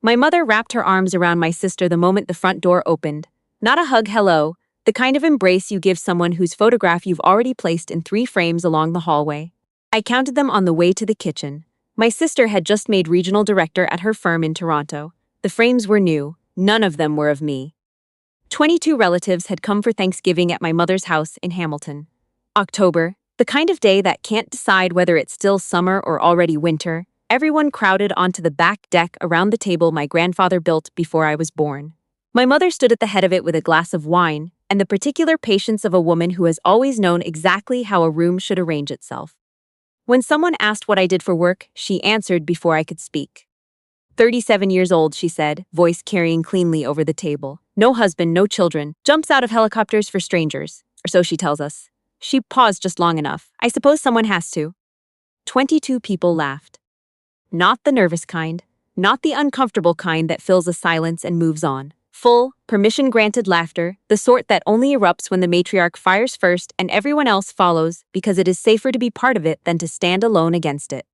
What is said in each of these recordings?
My mother wrapped her arms around my sister the moment the front door opened. Not a hug hello, the kind of embrace you give someone whose photograph you've already placed in 3 frames along the hallway. I counted them on the way to the kitchen. My sister had just made regional director at her firm in Toronto. The frames were new, none of them were of me. 22 relatives had come for Thanksgiving at my mother's house in Hamilton. October, the kind of day that can't decide whether it's still summer or already winter. Everyone crowded onto the back deck around the table my grandfather built before I was born. My mother stood at the head of it with a glass of wine and the particular patience of a woman who has always known exactly how a room should arrange itself. When someone asked what I did for work, she answered before I could speak. 37 years old, she said, voice carrying cleanly over the table. No husband, no children, jumps out of helicopters for strangers, or so she tells us. She paused just long enough. I suppose someone has to. 22 people laughed. Not the nervous kind, not the uncomfortable kind that fills a silence and moves on. Full, permission-granted laughter, the sort that only erupts when the matriarch fires first and everyone else follows because it is safer to be part of it than to stand alone against it.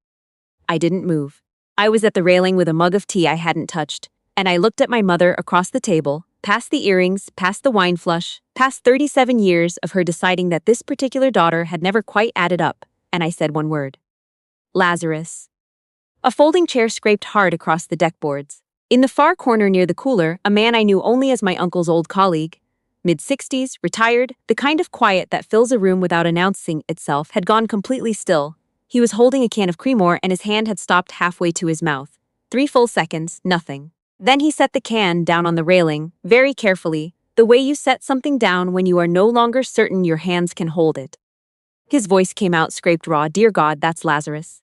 I didn't move. I was at the railing with a mug of tea I hadn't touched, and I looked at my mother across the table, past the earrings, past the wine flush, past 37 years of her deciding that this particular daughter had never quite added up, and I said one word. Lazarus. A folding chair scraped hard across the deck boards. In the far corner near the cooler, a man I knew only as my uncle's old colleague, mid-60s, retired, the kind of quiet that fills a room without announcing itself, had gone completely still. He was holding a can of Creamore and his hand had stopped halfway to his mouth. 3 full seconds, nothing. Then he set the can down on the railing, very carefully, the way you set something down when you are no longer certain your hands can hold it. His voice came out scraped raw. Dear God, that's Lazarus.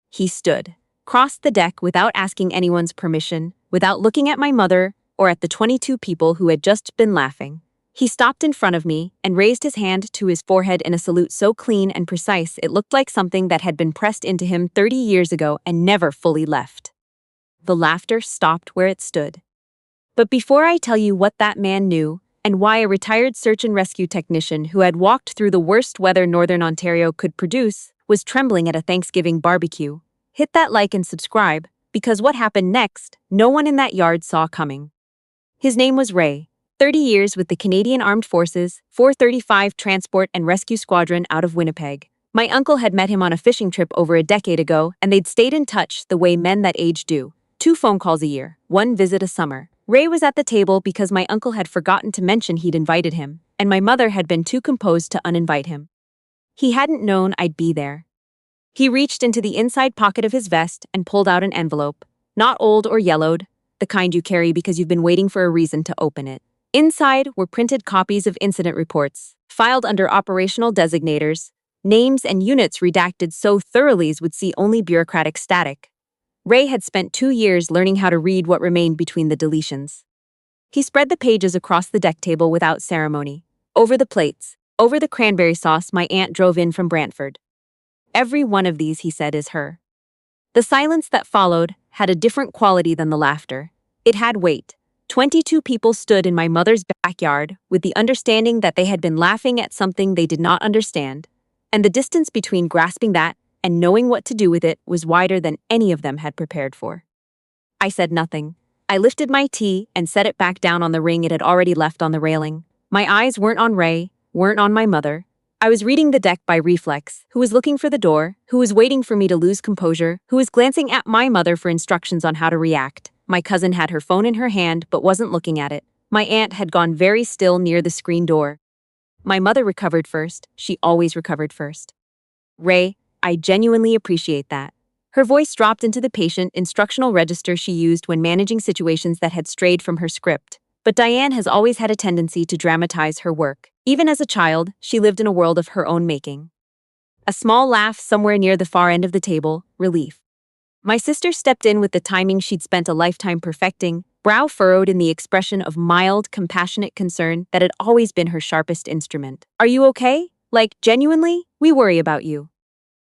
He stood, crossed the deck without asking anyone's permission, without looking at my mother or at the 22 people who had just been laughing. He stopped in front of me and raised his hand to his forehead in a salute so clean and precise it looked like something that had been pressed into him 30 years ago and never fully left. The laughter stopped where it stood. But before I tell you what that man knew, and why a retired search and rescue technician who had walked through the worst weather Northern Ontario could produce was trembling at a Thanksgiving barbecue, hit that like and subscribe, because what happened next, no one in that yard saw coming. His name was Ray, 30 years with the Canadian Armed Forces, 435 Transport and Rescue Squadron out of Winnipeg. My uncle had met him on a fishing trip over a decade ago, and they'd stayed in touch the way men that age do. 2 phone calls a year, 1 visit a summer. Ray was at the table because my uncle had forgotten to mention he'd invited him, and my mother had been too composed to uninvite him. He hadn't known I'd be there. He reached into the inside pocket of his vest and pulled out an envelope, not old or yellowed, the kind you carry because you've been waiting for a reason to open it. Inside were printed copies of incident reports, filed under operational designators, names and units redacted so thoroughly would see only bureaucratic static. Ray had spent 2 years learning how to read what remained between the deletions. He spread the pages across the deck table without ceremony, over the plates, over the cranberry sauce my aunt drove in from Brantford. Every one of these, he said, is her. The silence that followed had a different quality than the laughter. It had weight. 22 people stood in my mother's backyard with the understanding that they had been laughing at something they did not understand, and the distance between grasping that and knowing what to do with it was wider than any of them had prepared for. I said nothing. I lifted my tea and set it back down on the ring it had already left on the railing. My eyes weren't on Ray, weren't on my mother. I was reading the deck by reflex, who was looking for the door, who was waiting for me to lose composure, who was glancing at my mother for instructions on how to react. My cousin had her phone in her hand but wasn't looking at it. My aunt had gone very still near the screen door. My mother recovered first. She always recovered first. Ray, I genuinely appreciate that. Her voice dropped into the patient instructional register she used when managing situations that had strayed from her script. But Diane has always had a tendency to dramatize her work. Even as a child, she lived in a world of her own making. A small laugh somewhere near the far end of the table, relief. My sister stepped in with the timing she'd spent a lifetime perfecting, brow furrowed in the expression of mild, compassionate concern that had always been her sharpest instrument. Are you okay? Like, genuinely? We worry about you.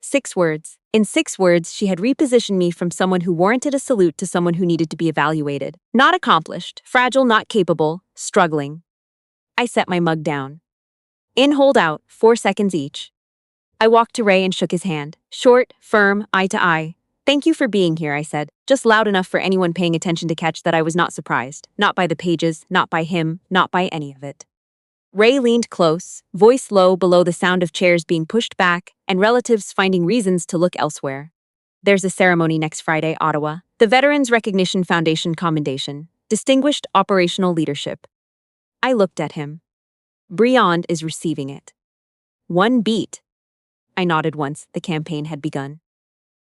6 words. In 6 words, she had repositioned me from someone who warranted a salute to someone who needed to be evaluated. Not accomplished, fragile, not capable, struggling. I set my mug down. In, hold out, 4 seconds each. I walked to Ray and shook his hand. Short, firm, eye to eye. Thank you for being here, I said, just loud enough for anyone paying attention to catch that I was not surprised. Not by the pages, not by him, not by any of it. Ray leaned close, voice low below the sound of chairs being pushed back and relatives finding reasons to look elsewhere. There's a ceremony next Friday, Ottawa. The Veterans Recognition Foundation Commendation. Distinguished Operational Leadership. I looked at him. Briand is receiving it. One beat. I nodded once the campaign had begun.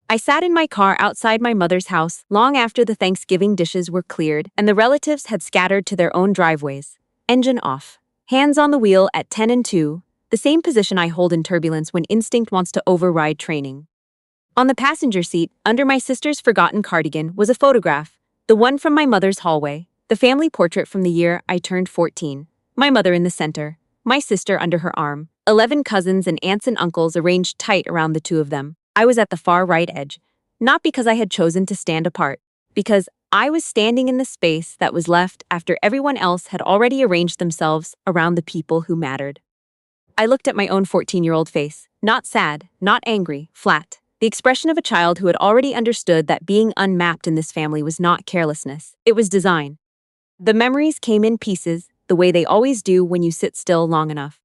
I sat in my car outside my mother's house long after the Thanksgiving dishes were cleared and the relatives had scattered to their own driveways. Engine off. Hands on the wheel at 10 and 2, the same position I hold in turbulence when instinct wants to override training. On the passenger seat, under my sister's forgotten cardigan, was a photograph, the one from my mother's hallway, the family portrait from the year I turned 14. My mother in the center, my sister under her arm, 11 cousins and aunts and uncles arranged tight around the two of them. I was at the far right edge, not because I had chosen to stand apart, because I was standing in the space that was left after everyone else had already arranged themselves around the people who mattered. I looked at my own 14-year-old face, not sad, not angry, flat, the expression of a child who had already understood that being unmapped in this family was not carelessness, it was design. The memories came in pieces, the way they always do when you sit still long enough.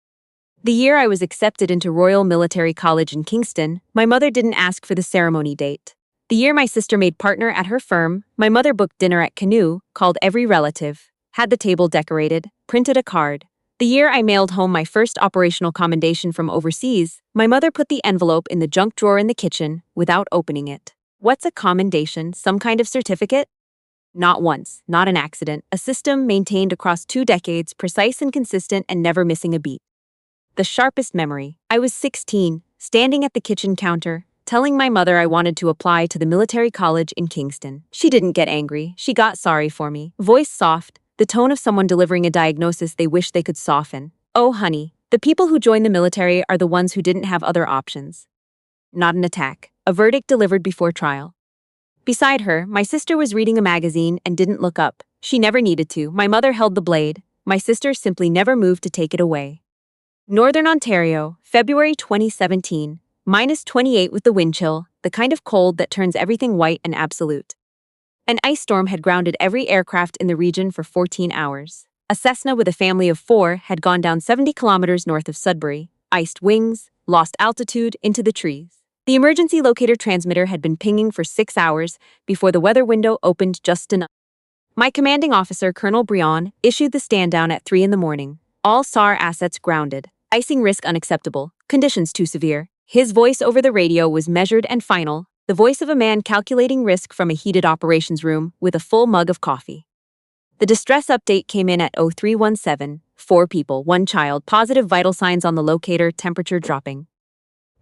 The year I was accepted into Royal Military College in Kingston, my mother didn't ask for the ceremony date. The year my sister made partner at her firm, my mother booked dinner at Canoe, called every relative, had the table decorated, printed a card. The year I mailed home my first operational commendation from overseas, my mother put the envelope in the junk drawer in the kitchen without opening it. What's a commendation? Some kind of certificate? Not once, not an accident, a system maintained across 2 decades, precise and consistent and never missing a beat. The sharpest memory. I was 16, standing at the kitchen counter, telling my mother I wanted to apply to the military college in Kingston. She didn't get angry, she got sorry for me. Voice soft, the tone of someone delivering a diagnosis they wish they could soften. Oh honey, the people who join the military are the ones who didn't have other options. Not an attack, a verdict delivered before trial. Beside her, my sister was reading a magazine and didn't look up. She never needed to. My mother held the blade. My sister simply never moved to take it away. Northern Ontario, February 2017. -28 with the wind chill, the kind of cold that turns everything white and absolute. An ice storm had grounded every aircraft in the region for 14 hours. A Cessna with a family of 4 had gone down 70 kilometers north of Sudbury, iced wings, lost altitude into the trees. The emergency locator transmitter had been pinging for 6 hours before the weather window opened just enough. My commanding officer, Colonel Briand, issued the stand down at 3 in the morning. All SAR assets grounded. Icing risk unacceptable. Conditions too severe. His voice over the radio was measured and final, the voice of a man calculating risk from a heated operations room with a full mug of coffee. The distress update came in at 0317, 4 people, 1 child, positive vital signs on the locator, temperature dropping.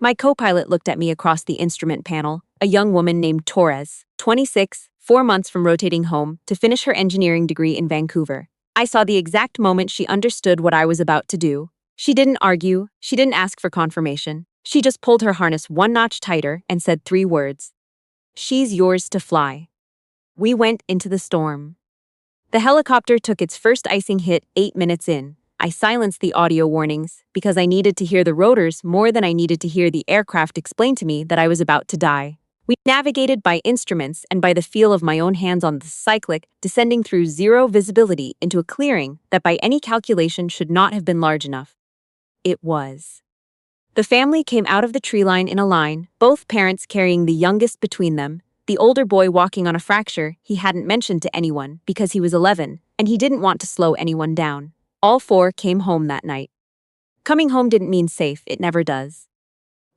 My co-pilot looked at me across the instrument panel, a young woman named Torres, 26, 4 months from rotating home to finish her engineering degree in Vancouver. I saw the exact moment she understood what I was about to do. She didn't argue, she didn't ask for confirmation. She just pulled her harness 1 notch tighter and said 3 words. She's yours to fly. We went into the storm. The helicopter took its first icing hit 8 minutes in. I silenced the audio warnings because I needed to hear the rotors more than I needed to hear the aircraft explain to me that I was about to die. We navigated by instruments and by the feel of my own hands on the cyclic, descending through zero visibility into a clearing that by any calculation should not have been large enough. It was. The family came out of the tree line in a line, both parents carrying the youngest between them, the older boy walking on a fracture he hadn't mentioned to anyone because he was 11, and he didn't want to slow anyone down. All 4 came home that night. Coming home didn't mean safe, it never does.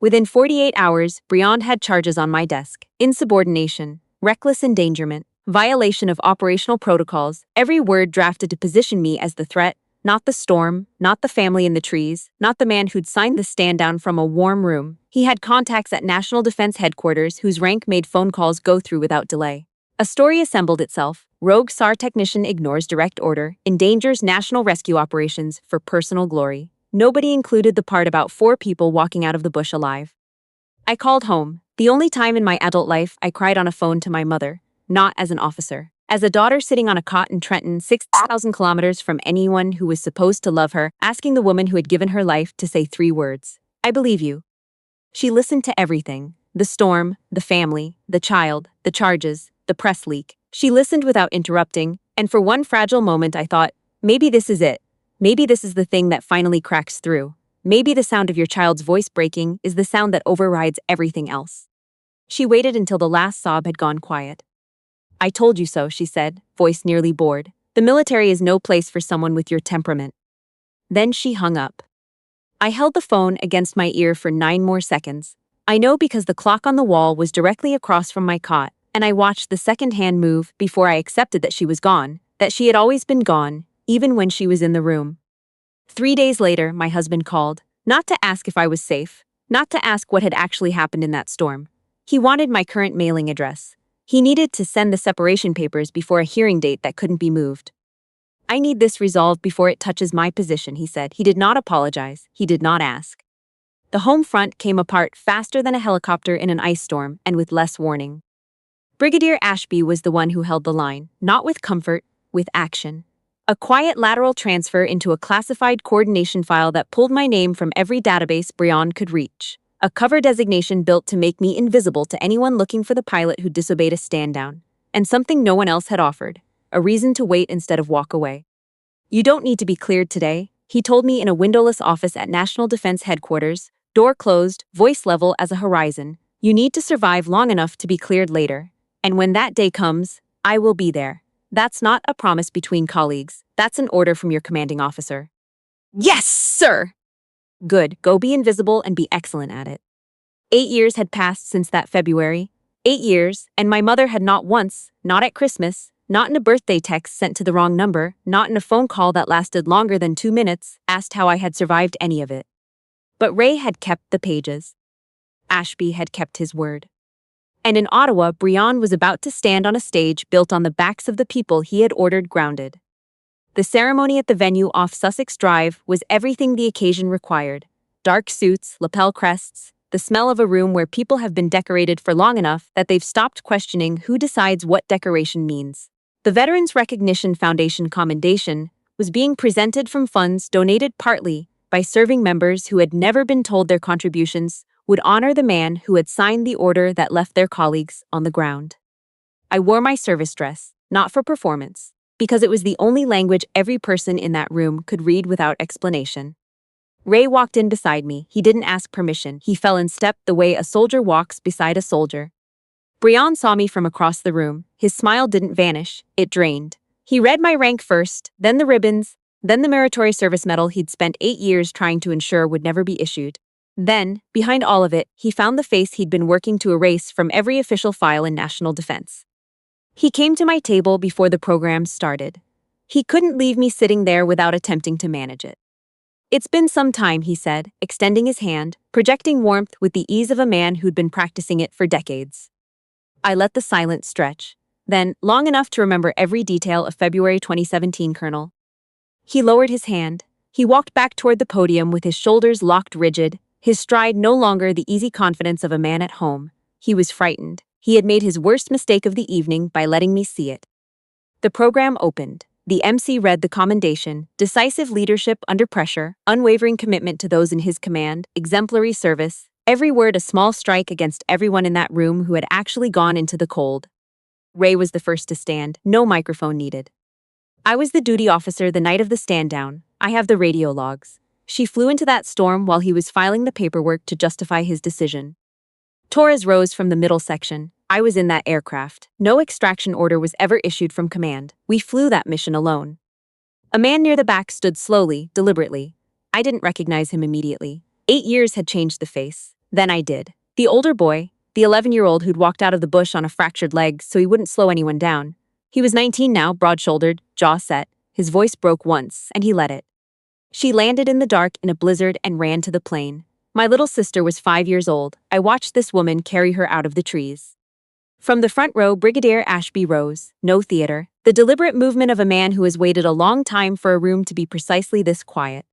Within 48 hours, Briand had charges on my desk. Insubordination, reckless endangerment, violation of operational protocols, every word drafted to position me as the threat, not the storm, not the family in the trees, not the man who'd signed the stand down from a warm room. He had contacts at National Defense Headquarters whose rank made phone calls go through without delay. A story assembled itself. Rogue SAR technician ignores direct order, endangers national rescue operations for personal glory. Nobody included the part about 4 people walking out of the bush alive. I called home, the only time in my adult life I cried on a phone to my mother, not as an officer. As a daughter sitting on a cot in Trenton, 6,000 kilometers from anyone who was supposed to love her, asking the woman who had given her life to say 3 words. I believe you. She listened to everything. The storm, the family, the child, the charges, the press leak. She listened without interrupting, and for one fragile moment I thought, maybe this is it. Maybe this is the thing that finally cracks through. Maybe the sound of your child's voice breaking is the sound that overrides everything else. She waited until the last sob had gone quiet. I told you so, she said, voice nearly bored. The military is no place for someone with your temperament. Then she hung up. I held the phone against my ear for 9 more seconds. I know because the clock on the wall was directly across from my cot, and I watched the second hand move before I accepted that she was gone, that she had always been gone, even when she was in the room. 3 days later, my husband called, not to ask if I was safe, not to ask what had actually happened in that storm. He wanted my current mailing address. He needed to send the separation papers before a hearing date that couldn't be moved. I need this resolved before it touches my position, he said. He did not apologize. He did not ask. The home front came apart faster than a helicopter in an ice storm and with less warning. Brigadier Ashby was the one who held the line, not with comfort, with action. A quiet lateral transfer into a classified coordination file that pulled my name from every database Brian could reach. A cover designation built to make me invisible to anyone looking for the pilot who disobeyed a stand-down. And something no one else had offered. A reason to wait instead of walk away. You don't need to be cleared today, he told me in a windowless office at National Defense Headquarters, door closed, voice level as a horizon. You need to survive long enough to be cleared later. And when that day comes, I will be there. That's not a promise between colleagues. That's an order from your commanding officer. Yes, sir! Good, go be invisible and be excellent at it. 8 years had passed since that February. 8 years, and my mother had not once, not at Christmas, not in a birthday text sent to the wrong number, not in a phone call that lasted longer than 2 minutes, asked how I had survived any of it. But Ray had kept the pages. Ashby had kept his word. And in Ottawa, Brian was about to stand on a stage built on the backs of the people he had ordered grounded. The ceremony at the venue off Sussex Drive was everything the occasion required. Dark suits, lapel crests, the smell of a room where people have been decorated for long enough that they've stopped questioning who decides what decoration means. The Veterans Recognition Foundation commendation was being presented from funds donated partly by serving members who had never been told their contributions would honor the man who had signed the order that left their colleagues on the ground. I wore my service dress, not for performance, because it was the only language every person in that room could read without explanation. Ray walked in beside me. He didn't ask permission. He fell in step the way a soldier walks beside a soldier. Brian saw me from across the room. His smile didn't vanish. It drained. He read my rank first, then the ribbons, then the Meritorious Service Medal he'd spent 8 years trying to ensure would never be issued. Then, behind all of it, he found the face he'd been working to erase from every official file in national defense. He came to my table before the program started. He couldn't leave me sitting there without attempting to manage it. It's been some time, he said, extending his hand, projecting warmth with the ease of a man who'd been practicing it for decades. I let the silence stretch. Then, long enough to remember every detail of February 2017, Colonel. He lowered his hand. He walked back toward the podium with his shoulders locked rigid, his stride no longer the easy confidence of a man at home. He was frightened. He had made his worst mistake of the evening by letting me see it. The program opened. The MC read the commendation: decisive leadership under pressure, unwavering commitment to those in his command, exemplary service, every word a small strike against everyone in that room who had actually gone into the cold. Ray was the first to stand, no microphone needed. I was the duty officer the night of the stand-down. I have the radio logs. She flew into that storm while he was filing the paperwork to justify his decision. Torres rose from the middle section. I was in that aircraft. No extraction order was ever issued from command. We flew that mission alone. A man near the back stood slowly, deliberately. I didn't recognize him immediately. 8 years had changed the face. Then I did. The older boy, the 11-year-old who'd walked out of the bush on a fractured leg so he wouldn't slow anyone down. He was 19 now, broad-shouldered, jaw set. His voice broke once, and he let it. She landed in the dark in a blizzard and ran to the plane. My little sister was 5 years old. I watched this woman carry her out of the trees. From the front row, Brigadier Ashby rose. No theater. The deliberate movement of a man who has waited a long time for a room to be precisely this quiet.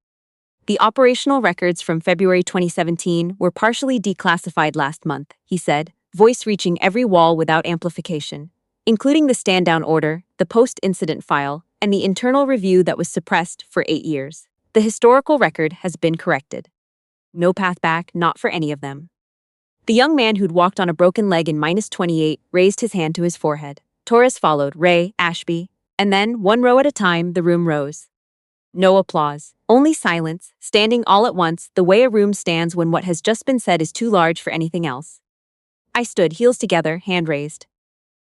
The operational records from February 2017 were partially declassified last month, he said, voice reaching every wall without amplification, including the stand-down order, the post-incident file, and the internal review that was suppressed for 8 years. The historical record has been corrected. No path back, not for any of them. The young man who'd walked on a broken leg in -28 raised his hand to his forehead. Taurus followed, Ray, Ashby, and then, one row at a time, the room rose. No applause, only silence, standing all at once, the way a room stands when what has just been said is too large for anything else. I stood, heels together, hand raised.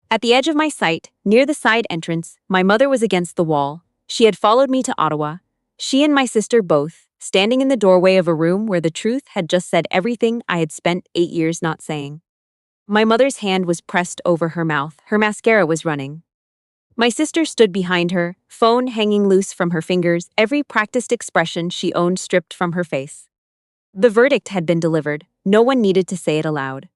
At the edge of my sight, near the side entrance, my mother was against the wall. She had followed me to Ottawa. She and my sister both, standing in the doorway of a room where the truth had just said everything I had spent 8 years not saying. My mother's hand was pressed over her mouth, her mascara was running. My sister stood behind her, phone hanging loose from her fingers, every practiced expression she owned stripped from her face. The verdict had been delivered, no one needed to say it aloud.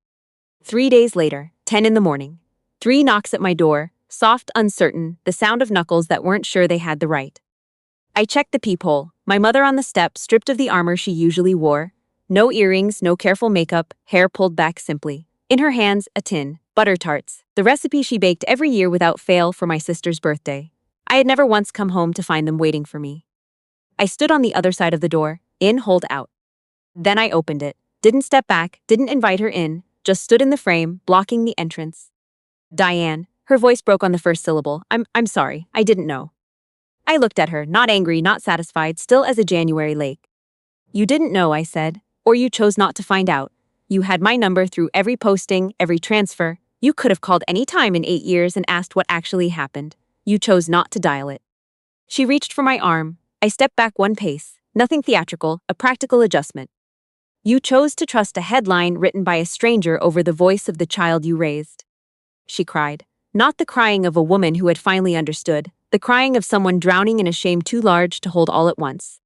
3 days later, 10 in the morning. 3 knocks at my door, soft, uncertain, the sound of knuckles that weren't sure they had the right. I checked the peephole, my mother on the step, stripped of the armor she usually wore. No earrings, no careful makeup, hair pulled back simply. In her hands, a tin, butter tarts, the recipe she baked every year without fail for my sister's birthday. I had never once come home to find them waiting for me. I stood on the other side of the door, in, hold out. Then I opened it, didn't step back, didn't invite her in, just stood in the frame, blocking the entrance. Diane, her voice broke on the first syllable. I'm sorry, I didn't know. I looked at her, not angry, not satisfied, still as a January lake. You didn't know, I said, or you chose not to find out. You had my number through every posting, every transfer. You could have called any time in 8 years and asked what actually happened. You chose not to dial it. She reached for my arm. I stepped back 1 pace. Nothing theatrical, a practical adjustment. You chose to trust a headline written by a stranger over the voice of the child you raised. She cried. Not the crying of a woman who had finally understood, the crying of someone drowning in a shame too large to hold all at once.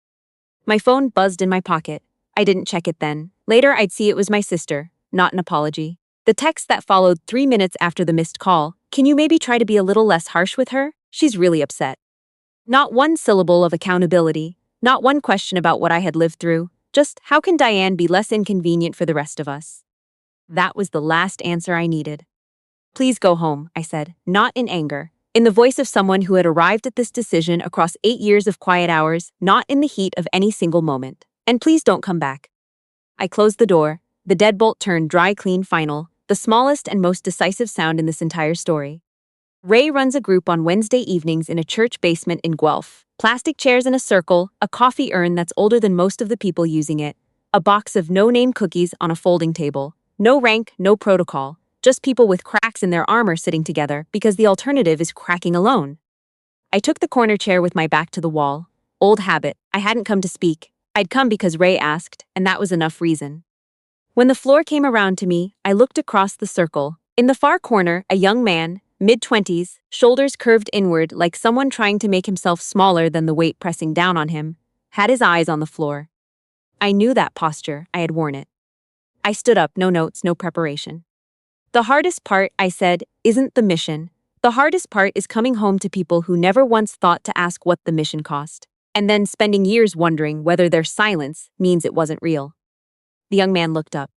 My phone buzzed in my pocket. I didn't check it then. Later I'd see it was my sister, not an apology. The text that followed 3 minutes after the missed call, can you maybe try to be a little less harsh with her? She's really upset. Not 1 syllable of accountability, not 1 question about what I had lived through, just how can Diane be less inconvenient for the rest of us? That was the last answer I needed. Please go home, I said, not in anger, in the voice of someone who had arrived at this decision across 8 years of quiet hours, not in the heat of any single moment. And please don't come back. I closed the door, the deadbolt turned dry, clean, final, the smallest and most decisive sound in this entire story. Ray runs a group on Wednesday evenings in a church basement in Guelph. Plastic chairs in a circle, a coffee urn that's older than most of the people using it, a box of no-name cookies on a folding table. No rank, no protocol, just people with cracks in their armor sitting together because the alternative is cracking alone. I took the corner chair with my back to the wall. Old habit, I hadn't come to speak. I'd come because Ray asked, and that was enough reason. When the floor came around to me, I looked across the circle. In the far corner, a young man, mid-20s, shoulders curved inward like someone trying to make himself smaller than the weight pressing down on him, had his eyes on the floor. I knew that posture, I had worn it. I stood up, no notes, no preparation. The hardest part, I said, isn't the mission. The hardest part is coming home to people who never once thought to ask what the mission cost, and then spending years wondering whether their silence means it wasn't real. The young man looked up.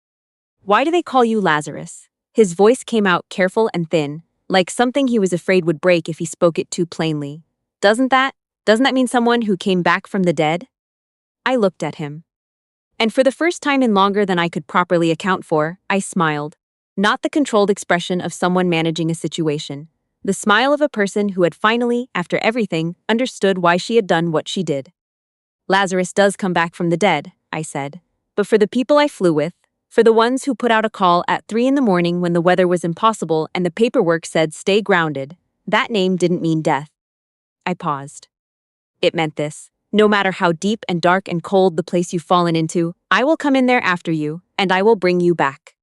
Why do they call you Lazarus? His voice came out careful and thin, like something he was afraid would break if he spoke it too plainly. Doesn't that mean someone who came back from the dead? I looked at him. And for the first time in longer than I could properly account for, I smiled. Not the controlled expression of someone managing a situation. The smile of a person who had finally, after everything, understood why she had done what she did. Lazarus does come back from the dead, I said. But for the people I flew with, for the ones who put out a call at 3 in the morning when the weather was impossible and the paperwork said stay grounded, that name didn't mean death. I paused. It meant this. No matter how deep and dark and cold the place you've fallen into, I will come in there after you, and I will bring you back.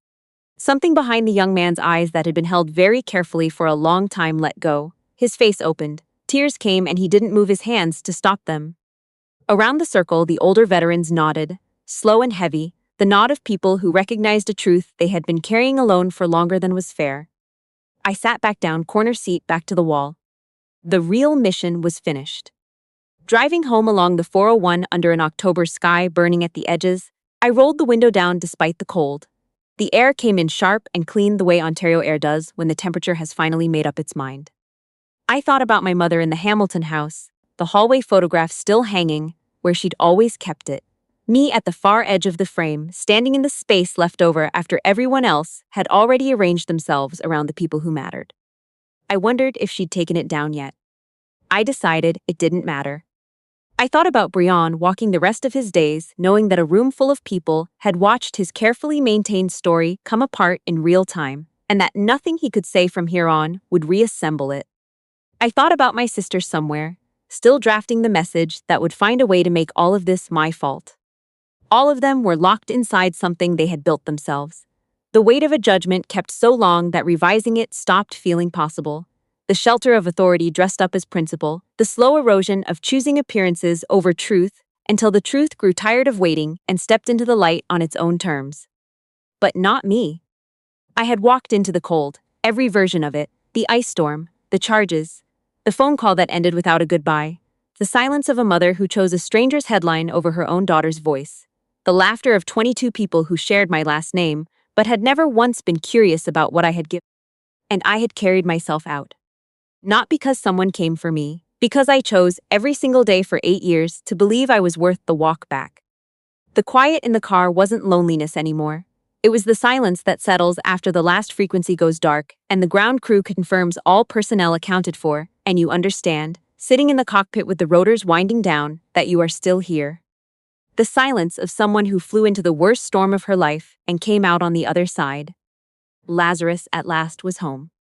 Something behind the young man's eyes that had been held very carefully for a long time let go. His face opened. Tears came and he didn't move his hands to stop them. Around the circle, the older veterans nodded, slow and heavy, the nod of people who recognized a truth they had been carrying alone for longer than was fair. I sat back down, corner seat back to the wall. The real mission was finished. Driving home along the 401 under an October sky burning at the edges, I rolled the window down despite the cold. The air came in sharp and clean the way Ontario air does when the temperature has finally made up its mind. I thought about my mother in the Hamilton house, the hallway photograph still hanging, where she'd always kept it. Me at the far edge of the frame, standing in the space left over after everyone else had already arranged themselves around the people who mattered. I wondered if she'd taken it down yet. I decided it didn't matter. I thought about Brian walking the rest of his days, knowing that a room full of people had watched his carefully maintained story come apart in real time, and that nothing he could say from here on would reassemble it. I thought about my sister somewhere, still drafting the message that would find a way to make all of this my fault. All of them were locked inside something they had built themselves. The weight of a judgment kept so long that revising it stopped feeling possible. The shelter of authority dressed up as principle, the slow erosion of choosing appearances over truth until the truth grew tired of waiting and stepped into the light on its own terms. But not me. I had walked into the cold, every version of it, the ice storm, the charges, the phone call that ended without a goodbye, the silence of a mother who chose a stranger's headline over her own daughter's voice, the laughter of 22 people who shared my last name but had never once been curious about what I had given. And I had carried myself out. Not because someone came for me, because I chose every single day for 8 years to believe I was worth the walk back. The quiet in the car wasn't loneliness anymore. It was the silence that settles after the last frequency goes dark and the ground crew confirms all personnel accounted for, and you understand, sitting in the cockpit with the rotors winding down, that you are still here. The silence of someone who flew into the worst storm of her life and came out on the other side. Lazarus at last was home.